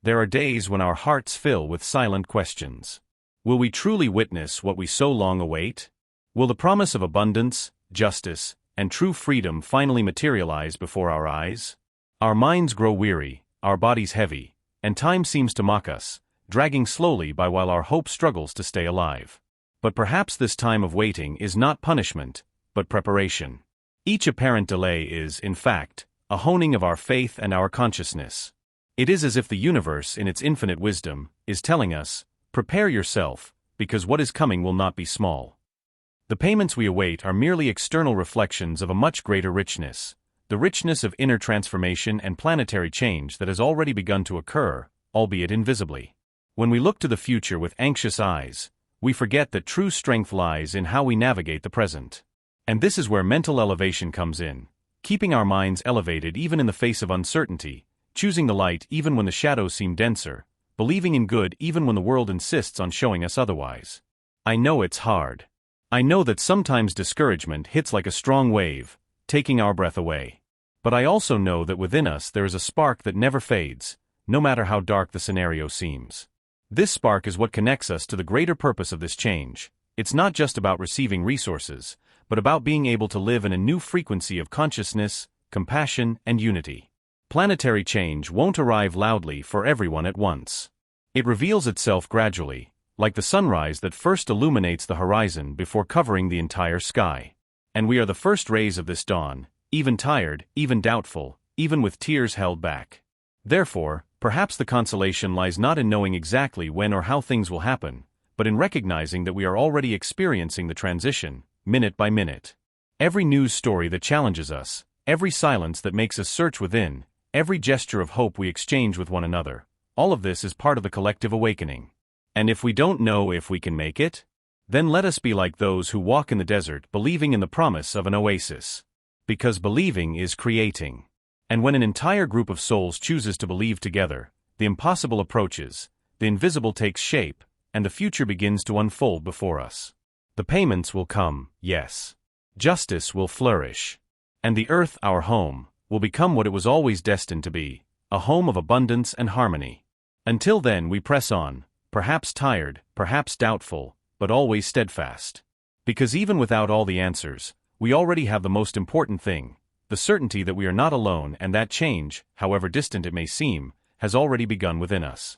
There are days when our hearts fill with silent questions. Will we truly witness what we so long await? Will the promise of abundance, justice, and true freedom finally materialize before our eyes? Our minds grow weary, our bodies heavy, and time seems to mock us, dragging slowly by while our hope struggles to stay alive. But perhaps this time of waiting is not punishment, but preparation. Each apparent delay is, in fact, a honing of our faith and our consciousness. It is as if the universe, in its infinite wisdom, is telling us, prepare yourself, because what is coming will not be small. The payments we await are merely external reflections of a much greater richness, the richness of inner transformation and planetary change that has already begun to occur, albeit invisibly. When we look to the future with anxious eyes, we forget that true strength lies in how we navigate the present. And this is where mental elevation comes in, keeping our minds elevated even in the face of uncertainty, choosing the light even when the shadows seem denser, believing in good even when the world insists on showing us otherwise. I know it's hard. I know that sometimes discouragement hits like a strong wave, taking our breath away. But I also know that within us there is a spark that never fades, no matter how dark the scenario seems. This spark is what connects us to the greater purpose of this change. It's not just about receiving resources, but about being able to live in a new frequency of consciousness, compassion, and unity. Planetary change won't arrive loudly for everyone at once. It reveals itself gradually, like the sunrise that first illuminates the horizon before covering the entire sky. And we are the first rays of this dawn, even tired, even doubtful, even with tears held back. Therefore, perhaps the consolation lies not in knowing exactly when or how things will happen, but in recognizing that we are already experiencing the transition, minute by minute. Every news story that challenges us, every silence that makes us search within, every gesture of hope we exchange with one another, all of this is part of the collective awakening. And if we don't know if we can make it, then let us be like those who walk in the desert believing in the promise of an oasis. Because believing is creating. And when an entire group of souls chooses to believe together, the impossible approaches, the invisible takes shape, and the future begins to unfold before us. The payments will come, yes. Justice will flourish. And the earth, our home, will become what it was always destined to be, a home of abundance and harmony. Until then we press on, perhaps tired, perhaps doubtful, but always steadfast. Because even without all the answers, we already have the most important thing, the certainty that we are not alone and that change, however distant it may seem, has already begun within us.